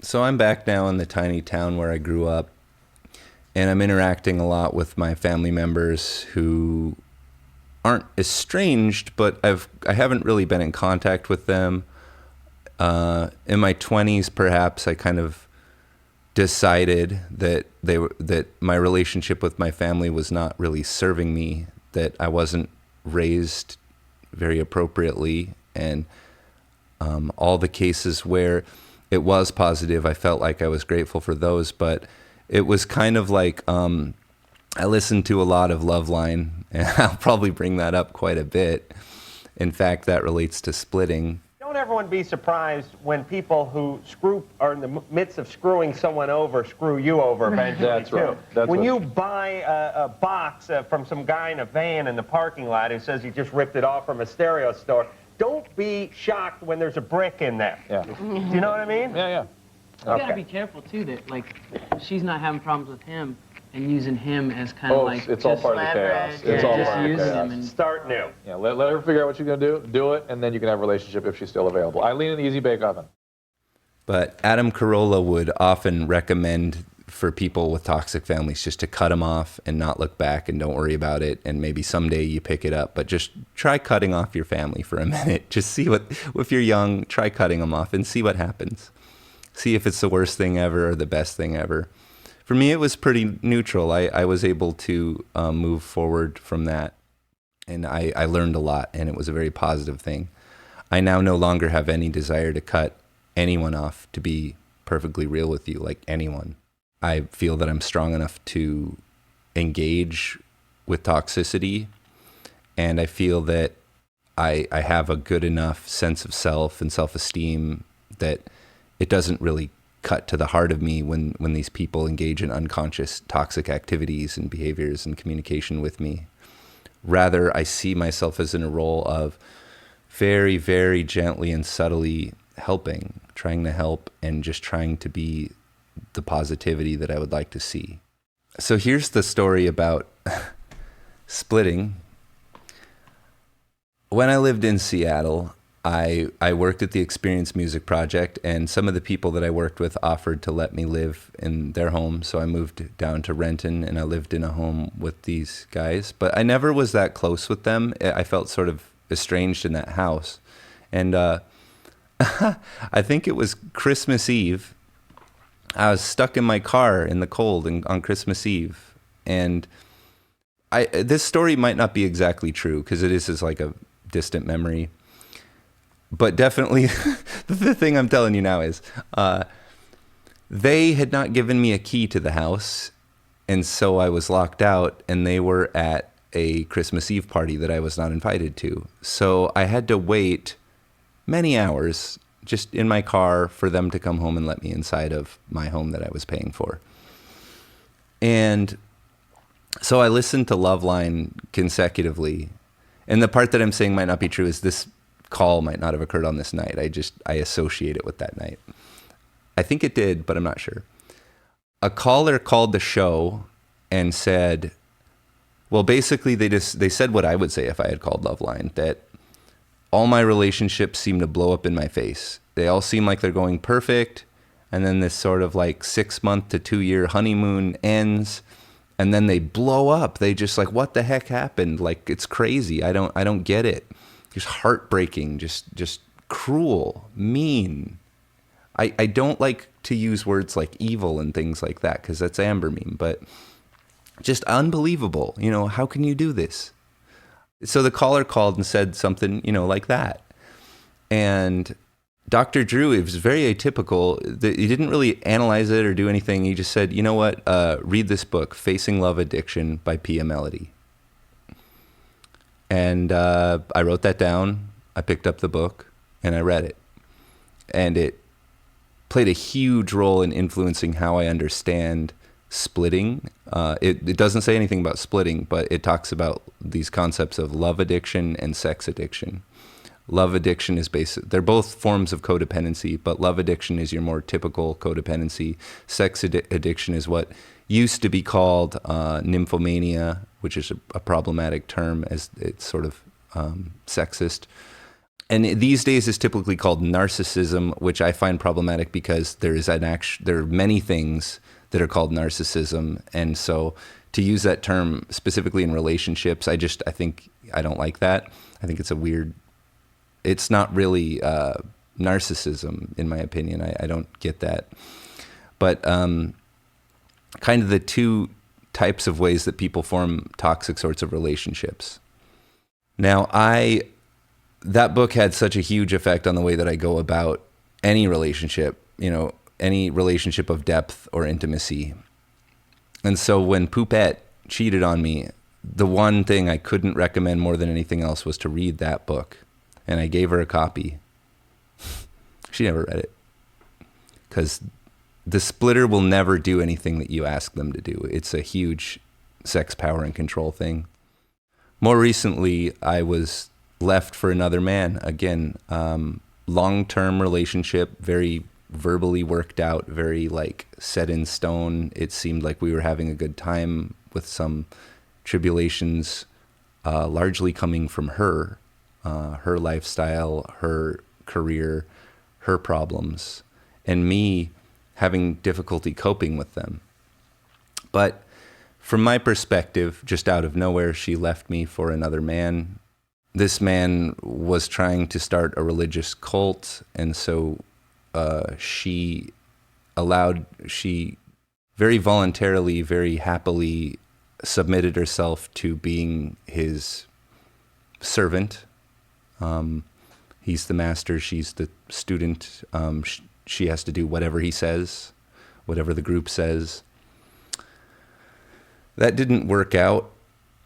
So I'm back now in the tiny town where I grew up, and I'm interacting a lot with my family members who aren't estranged, but I haven't really been in contact with them. In my 20s, perhaps I kind of decided that that my relationship with my family was not really serving me, that I wasn't raised very appropriately, and all the cases where it was positive, I felt like I was grateful for those, but it was kind of like I listened to a lot of Loveline, and I'll probably bring that up quite a bit. In fact, that relates to splitting. Don't everyone be surprised when people who are in the midst of screwing someone over, screw you over eventually, That's too. right. That's when what... you buy a box from some guy in a van in the parking lot who says he just ripped it off from a stereo store, don't be shocked when there's a brick in there. Yeah. Do you know what I mean? Yeah, yeah. You gotta be careful too that like she's not having problems with him and using him as kind of like it's all part of the chaos. It's all part of the chaos. him and start new. Yeah, let her figure out what she's gonna do it, and then you can have a relationship if she's still available. Eileen in the Easy Bake Oven. But Adam Carolla would often recommend for people with toxic families just to cut them off and not look back and don't worry about it, and maybe someday you pick it up, but just try cutting off your family for a minute. Just see if you're young, try cutting them off and see what happens. See if it's the worst thing ever or the best thing ever. For me, it was pretty neutral. I was able to move forward from that, and I learned a lot, and it was a very positive thing. I now no longer have any desire to cut anyone off, to be perfectly real with you, like anyone. I feel that I'm strong enough to engage with toxicity, and I feel that I have a good enough sense of self and self-esteem that it doesn't really cut to the heart of me when these people engage in unconscious toxic activities and behaviors and communication with me. Rather, I see myself as in a role of very, very gently and subtly helping, trying to help, and just trying to be the positivity that I would like to see. So here's the story about splitting. When I lived in Seattle, I worked at the Experience Music Project, and some of the people that I worked with offered to let me live in their home. So I moved down to Renton, and I lived in a home with these guys. But I never was that close with them. I felt sort of estranged in that house. And I think it was Christmas Eve. I was stuck in my car in the cold on Christmas Eve. And this story might not be exactly true, because it is like a distant memory. But definitely, the thing I'm telling you now is, they had not given me a key to the house, and so I was locked out, and they were at a Christmas Eve party that I was not invited to. So I had to wait many hours just in my car for them to come home and let me inside of my home that I was paying for. And so I listened to Loveline consecutively, and the part that I'm saying might not be true is this call might not have occurred on this night. I associate it with that night. I think it did, but I'm not sure. A caller called the show and said, well, basically they said what I would say if I had called Loveline, that all my relationships seem to blow up in my face. They all seem like they're going perfect, and then this sort of like 6-month to 2-year honeymoon ends, and then they blow up. They just like, what the heck happened? Like, it's crazy. I don't get it. Just heartbreaking, just cruel, mean. I don't like to use words like evil and things like that, because that's Amber meme, but just unbelievable. You know, how can you do this? So the caller called and said something, like that. And Dr. Drew, it was very atypical. He didn't really analyze it or do anything. He just said, you know what, read this book, Facing Love Addiction by Pia Mellody. And I wrote that down. I picked up the book and I read it. And it played a huge role in influencing how I understand splitting. It doesn't say anything about splitting, but it talks about these concepts of love addiction and sex addiction. Love addiction is they're both forms of codependency, but love addiction is your more typical codependency. Sex addiction is what used to be called nymphomania, which is a problematic term as it's sort of sexist. and these days is typically called narcissism, which I find problematic because there are many things that are called narcissism, and so to use that term specifically in relationships, I think I don't like that. I think it's not really narcissism in my opinion. I don't get that, but kind of the two types of ways that people form toxic sorts of relationships. Now, that book had such a huge effect on the way that I go about any relationship, any relationship of depth or intimacy. And so when Poupette cheated on me, the one thing I couldn't recommend more than anything else was to read that book. And I gave her a copy. She never read it. Because the splitter will never do anything that you ask them to do. It's a huge sex, power, and control thing. More recently, I was left for another man. Again, long-term relationship, very verbally worked out, very set in stone. It seemed like we were having a good time with some tribulations, largely coming from her lifestyle, her career, her problems, and me having difficulty coping with them. But from my perspective, just out of nowhere, she left me for another man. This man was trying to start a religious cult, and so she very voluntarily, very happily submitted herself to being his servant. He's the master, she's the student. She has to do whatever he says, whatever the group says. That didn't work out.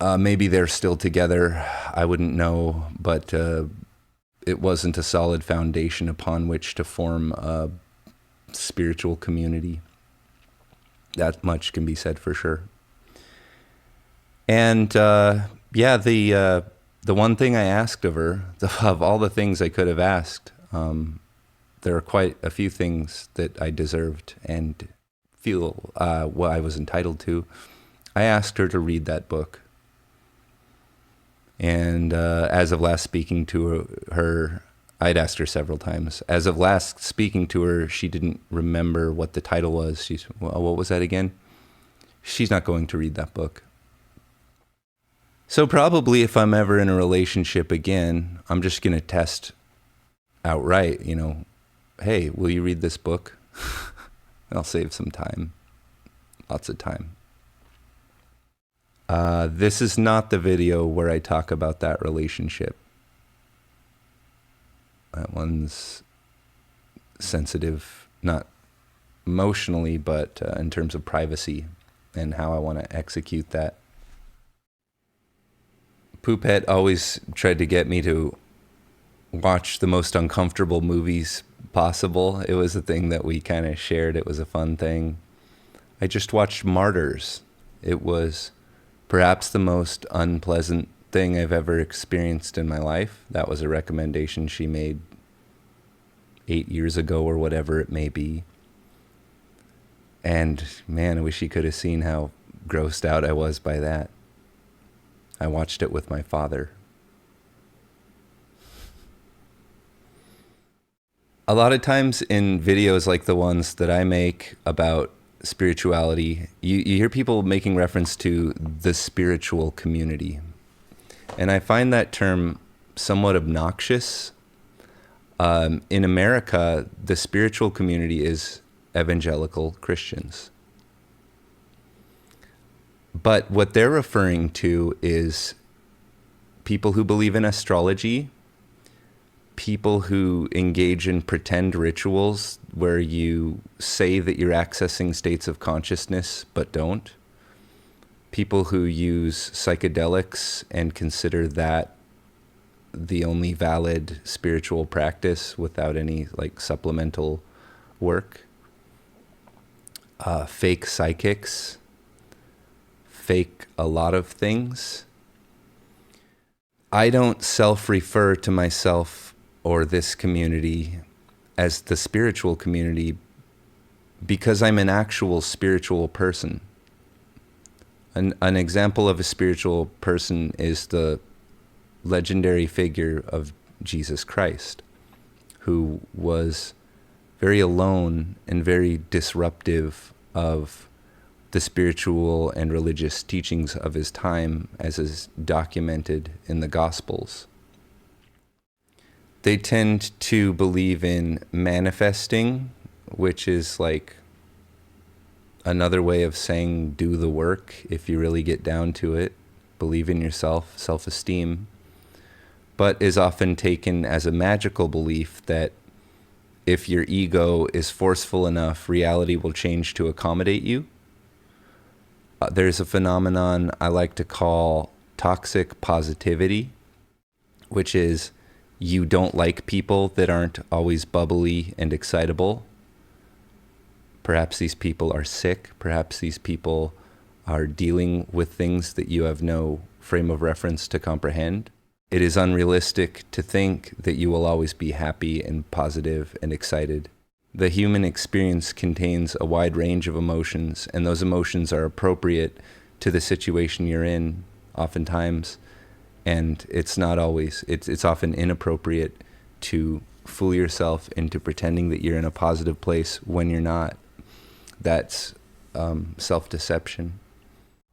Maybe they're still together. I wouldn't know, but it wasn't a solid foundation upon which to form a spiritual community. That much can be said for sure. And the one thing I asked of her, of all the things I could have asked, there are quite a few things that I deserved and feel what I was entitled to. I asked her to read that book. And as of last speaking to her, I'd asked her several times. As of last speaking to her, she didn't remember what the title was. She said, well, what was that again? She's not going to read that book. So probably if I'm ever in a relationship again, I'm just going to test outright, hey, will you read this book? I'll save some time. Lots of time. This is not the video where I talk about that relationship. That one's sensitive, not emotionally, but in terms of privacy and how I want to execute that. Poupette always tried to get me to watch the most uncomfortable movies possible. It was a thing that we kind of shared. It was a fun thing. I just watched Martyrs. It was perhaps the most unpleasant thing I've ever experienced in my life. That was a recommendation she made 8 years ago or whatever it may be. And man, I wish she could have seen how grossed out I was by that. I watched it with my father. A lot of times in videos like the ones that I make about spirituality, you hear people making reference to the spiritual community. And I find that term somewhat obnoxious. In America, the spiritual community is evangelical Christians. But what they're referring to is people who believe in astrology, people who engage in pretend rituals where you say that you're accessing states of consciousness but don't, people who use psychedelics and consider that the only valid spiritual practice without any supplemental work, fake psychics, fake a lot of things. I don't self-refer to myself or this community as the spiritual community because I'm an actual spiritual person. An example of a spiritual person is the legendary figure of Jesus Christ, who was very alone and very disruptive of the spiritual and religious teachings of his time, as is documented in the Gospels. They tend to believe in manifesting, which is like another way of saying do the work if you really get down to it. Believe in yourself, self-esteem, but is often taken as a magical belief that if your ego is forceful enough, reality will change to accommodate you. There's a phenomenon I like to call toxic positivity, which is you don't like people that aren't always bubbly and excitable. Perhaps these people are sick. Perhaps these people are dealing with things that you have no frame of reference to comprehend. It is unrealistic to think that you will always be happy and positive and excited. The human experience contains a wide range of emotions, and those emotions are appropriate to the situation you're in, oftentimes, and it's not always. It's often inappropriate to fool yourself into pretending that you're in a positive place when you're not. That's self-deception.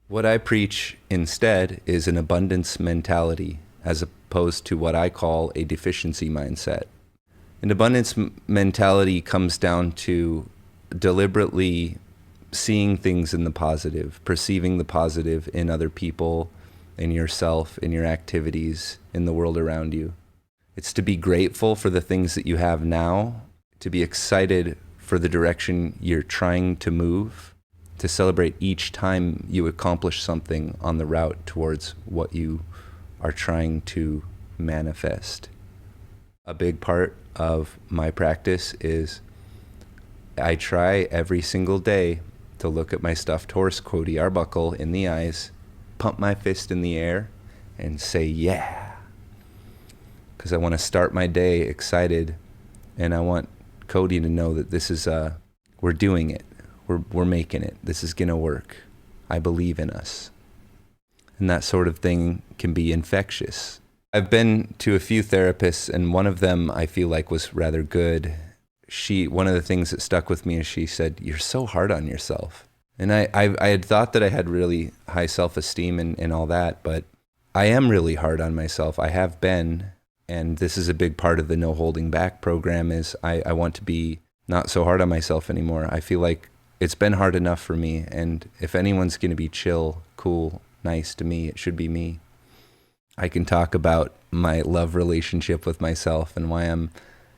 What I preach instead is an abundance mentality, as opposed to what I call a deficiency mindset. An abundance mentality comes down to deliberately seeing things in the positive, perceiving the positive in other people, in yourself, in your activities, in the world around you. It's to be grateful for the things that you have now, to be excited for the direction you're trying to move, to celebrate each time you accomplish something on the route towards what you are trying to manifest. A big part of my practice is I try every single day to look at my stuffed horse, Cody Arbuckle, in the eyes, pump my fist in the air, and say, yeah. Because I want to start my day excited, and I want Cody to know that this is, we're doing it. We're making it. This is going to work. I believe in us. And that sort of thing can be infectious. I've been to a few therapists, and one of them I feel like was rather good. One of the things that stuck with me is she said, "You're so hard on yourself." And I had thought that I had really high self-esteem and all that, but I am really hard on myself. I have been, and this is a big part of the No Holding Back program, is I want to be not so hard on myself anymore. I feel like it's been hard enough for me, and if anyone's going to be chill, cool, nice to me, it should be me. I can talk about my love relationship with myself and why I'm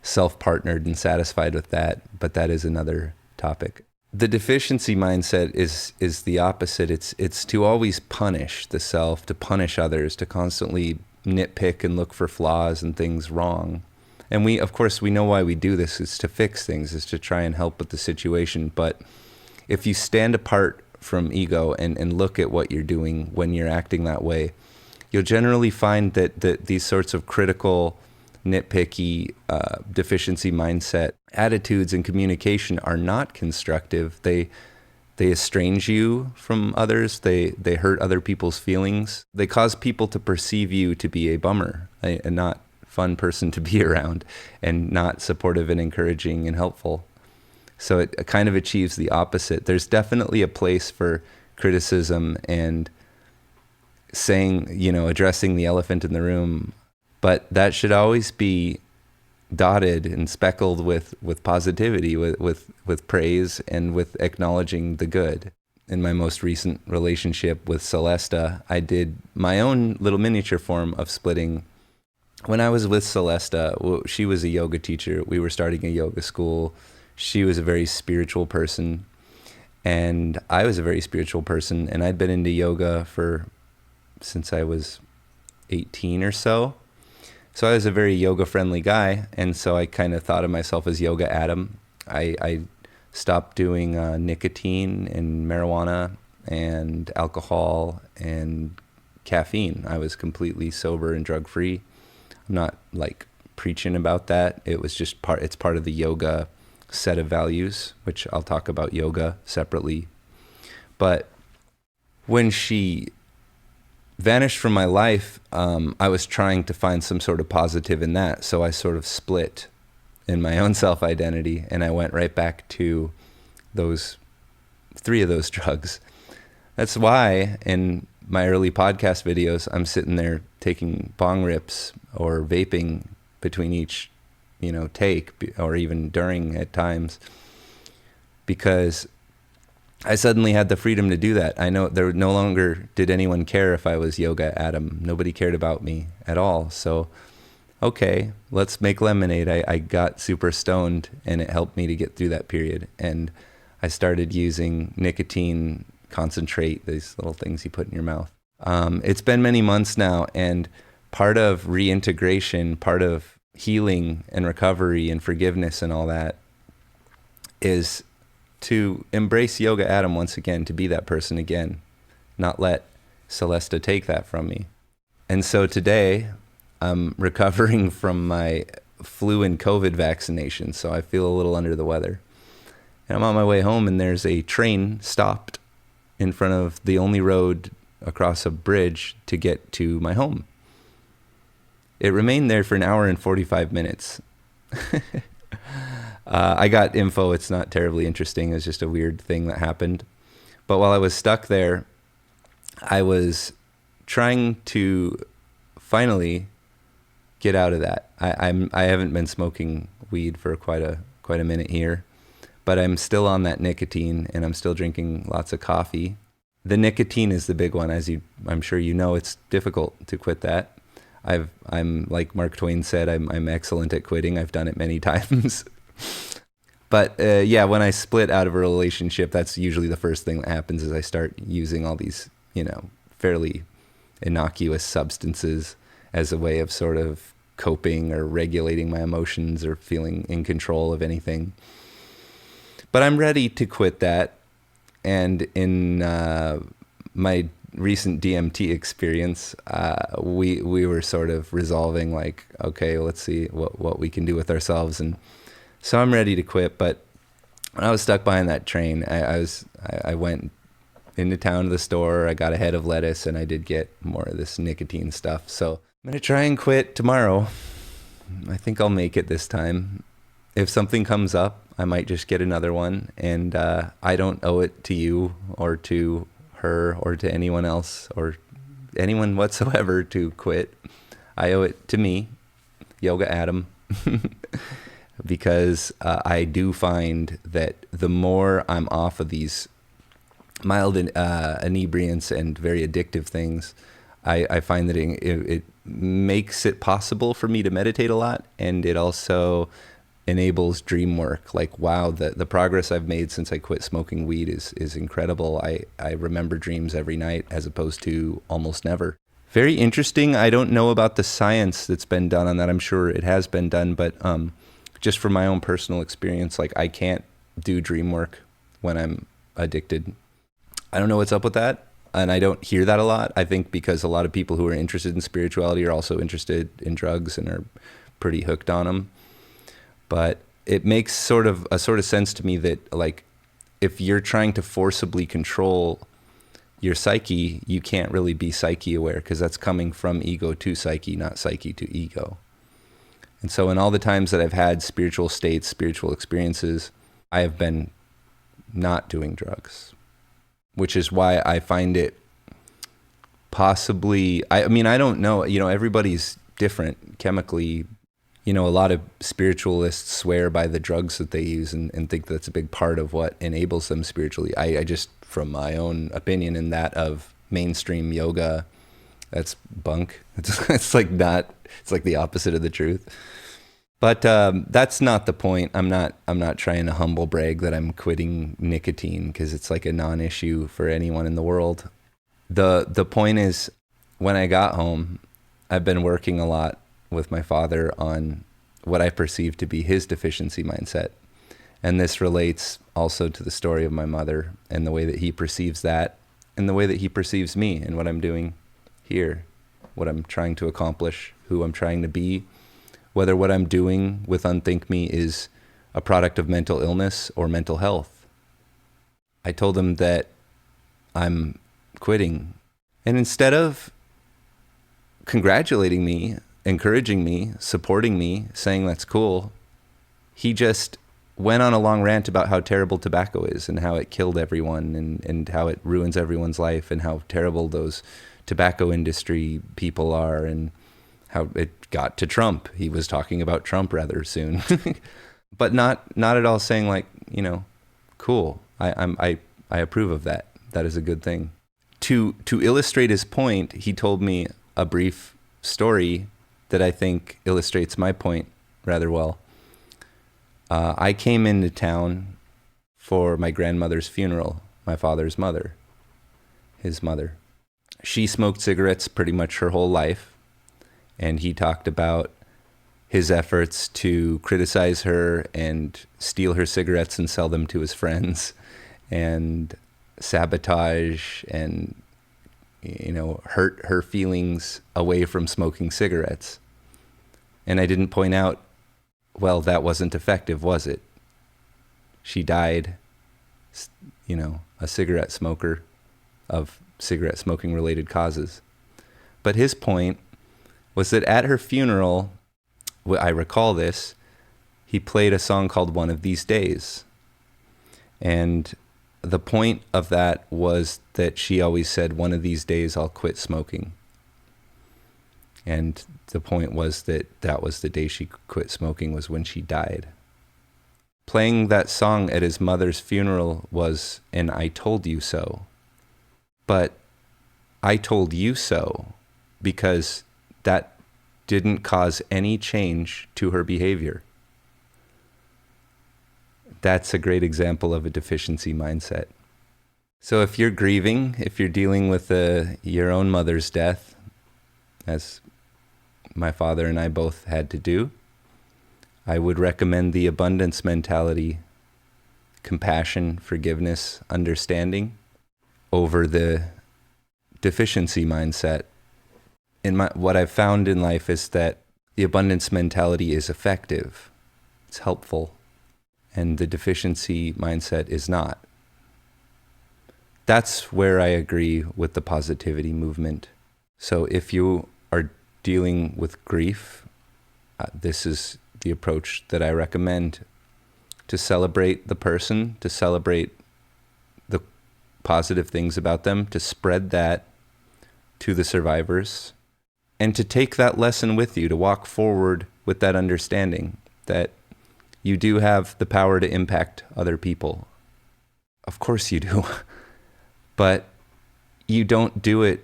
self-partnered and satisfied with that, but that is another topic. The deficiency mindset is the opposite. It's to always punish the self, to punish others, to constantly nitpick and look for flaws and things wrong. And we know why we do this. It's to fix things, it's to try and help with the situation. But if you stand apart from ego and look at what you're doing when you're acting that way, you'll generally find that these sorts of critical, nitpicky, deficiency mindset attitudes and communication are not constructive. They estrange you from others. They hurt other people's feelings. They cause people to perceive you to be a bummer, a not fun person to be around, and not supportive and encouraging and helpful. So it kind of achieves the opposite. There's definitely a place for criticism and saying, addressing the elephant in the room, but that should always be dotted and speckled with positivity, with praise, and with acknowledging the good. In my most recent relationship with Celesta, I did my own little miniature form of splitting. When I was with Celesta, she was a yoga teacher. We were starting a yoga school. She was a very spiritual person, and I was a very spiritual person, and I'd been into yoga since I was 18 or so. So I was a very yoga-friendly guy, and so I kind of thought of myself as Yoga Adam. I stopped doing nicotine and marijuana and alcohol and caffeine. I was completely sober and drug-free. I'm not like preaching about that. It was just it's part of the yoga set of values, which I'll talk about yoga separately. But when she vanished from my life, I was trying to find some sort of positive in that. So I sort of split in my own self-identity, and I went right back to those 3 of those drugs. That's why in my early podcast videos, I'm sitting there taking bong rips or vaping between each, take, or even during at times, because I suddenly had the freedom to do that. I know there no longer did anyone care if I was Yoga Adam. Nobody cared about me at all. So, okay, let's make lemonade. I got super stoned, and it helped me to get through that period. And I started using nicotine concentrate, these little things you put in your mouth. It's been many months now, and part of reintegration, part of healing and recovery and forgiveness and all that is to embrace Yoga Adam once again, to be that person again, not let Celesta take that from me. And so today, I'm recovering from my flu and COVID vaccination, so I feel a little under the weather. And I'm on my way home, and there's a train stopped in front of the only road across a bridge to get to my home. It remained there for an hour and 45 minutes. I got info. It's not terribly interesting. It's just a weird thing that happened. But while I was stuck there, I was trying to finally get out of that. I haven't been smoking weed for quite a minute here, but I'm still on that nicotine, and I'm still drinking lots of coffee. The nicotine is the big one, I'm sure you know. It's difficult to quit that. I'm like Mark Twain said, I'm excellent at quitting. I've done it many times. But when I split out of a relationship, that's usually the first thing that happens, is I start using all these, fairly innocuous substances as a way of sort of coping or regulating my emotions or feeling in control of anything. But I'm ready to quit that. And in my recent DMT experience, we were sort of resolving, like, okay, let's see what we can do with ourselves. And so I'm ready to quit. But when I was stuck behind that train, I went into town to the store. I got a head of lettuce, and I did get more of this nicotine stuff. So I'm going to try and quit tomorrow. I think I'll make it this time. If something comes up, I might just get another one. And I don't owe it to you or to her or to anyone else or anyone whatsoever to quit. I owe it to me, Yoga Adam, because I do find that the more I'm off of these mild inebriants and very addictive things, I find that it makes it possible for me to meditate a lot, and it also enables dream work. Like, wow, the progress I've made since I quit smoking weed is incredible. I remember dreams every night as opposed to almost never. Very interesting. I don't know about the science that's been done on that. I'm sure it has been done, but just from my own personal experience, like, I can't do dream work when I'm addicted. I don't know what's up with that, and I don't hear that a lot. I think because a lot of people who are interested in spirituality are also interested in drugs and are pretty hooked on them. But it makes sort of sense to me that, like, if you're trying to forcibly control your psyche, you can't really be psyche aware, because that's coming from ego to psyche, not psyche to ego. And so in all the times that I've had spiritual states, spiritual experiences, I have been not doing drugs, which is why I find it possibly, I mean, I don't know, everybody's different chemically. A lot of spiritualists swear by the drugs that they use and think that's a big part of what enables them spiritually. I just, from my own opinion and that of mainstream yoga, that's bunk. It's like the opposite of the truth. But that's not the point. I'm not trying to humble brag that I'm quitting nicotine, because it's like a non-issue for anyone in the world. The point is, when I got home, I've been working a lot with my father on what I perceive to be his deficiency mindset. And this relates also to the story of my mother and the way that he perceives that and the way that he perceives me and what I'm doing here, what I'm trying to accomplish, who I'm trying to be, whether what I'm doing with Unthink Me is a product of mental illness or mental health. I told him that I'm quitting. And instead of congratulating me, encouraging me, supporting me, saying that's cool. He just went on a long rant about how terrible tobacco is and how it killed everyone and how it ruins everyone's life and how terrible those tobacco industry people are and how it got to Trump. He was talking about Trump rather soon, but not at all saying like, you know, cool. I approve of that. That is a good thing. To illustrate his point, he told me a brief story that I think illustrates my point rather well. I came into town for my grandmother's funeral, my father's mother, his mother. She smoked cigarettes pretty much her whole life, and he talked about his efforts to criticize her and steal her cigarettes and sell them to his friends and sabotage and, you know, hurt her feelings away from smoking cigarettes. And I didn't point out, well, that wasn't effective, was it? She died, you know, a cigarette smoker of cigarette smoking related causes. But his point was that at her funeral, I recall this, he played a song called One of These Days. And the point of that was that she always said, one of these days I'll quit smoking. And the point was that that was the day she quit smoking, was when she died. Playing that song at his mother's funeral was an I told you so. But I told you so because that didn't cause any change to her behavior. That's a great example of a deficiency mindset. So if you're grieving, if you're dealing with your own mother's death, as my father and I both had to do, I would recommend the abundance mentality, compassion, forgiveness, understanding, over the deficiency mindset. What I've found in life is that the abundance mentality is effective, it's helpful, and the deficiency mindset is not. That's where I agree with the positivity movement. So if you are dealing with grief, this is the approach that I recommend: to celebrate the person, to celebrate the positive things about them, to spread that to the survivors, and to take that lesson with you, to walk forward with that understanding that you do have the power to impact other people. Of course you do. But you don't do it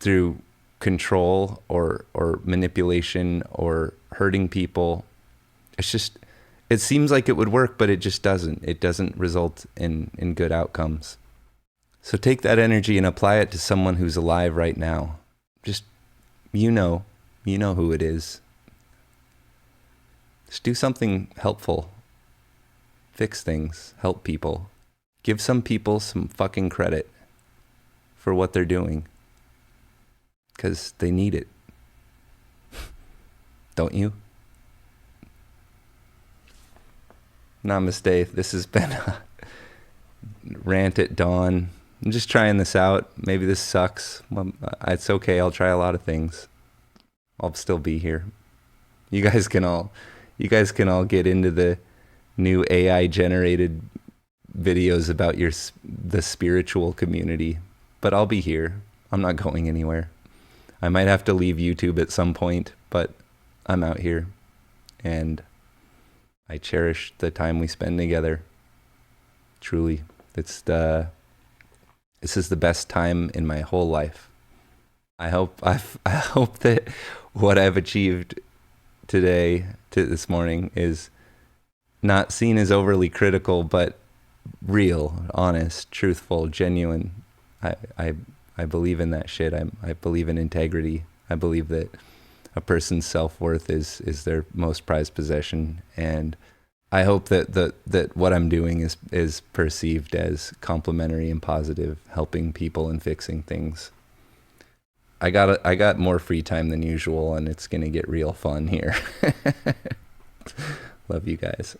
through control or manipulation or hurting people. It seems like it would work, but it just doesn't. It doesn't result in good outcomes. So take that energy and apply it to someone who's alive right now. Just, you know who it is. Just do something helpful. Fix things, help people. Give some people some fucking credit for what they're doing, because they need it. Don't you? Namaste. This has been a rant at dawn. I'm just trying this out. Maybe this sucks. Well, it's okay. I'll try a lot of things. I'll still be here. You guys can all get into the new AI generated videos about the spiritual community, but I'll be here. I'm not going anywhere. I might have to leave YouTube at some point, but I'm out here, and I cherish the time we spend together. Truly, this is the best time in my whole life. I hope that what I've achieved this morning is not seen as overly critical, but real, honest, truthful, genuine. I believe in that shit. I believe in integrity. I believe that a person's self-worth is their most prized possession, and I hope that what I'm doing is perceived as complimentary and positive, helping people and fixing things. I got more free time than usual, and it's gonna get real fun here. Love you guys.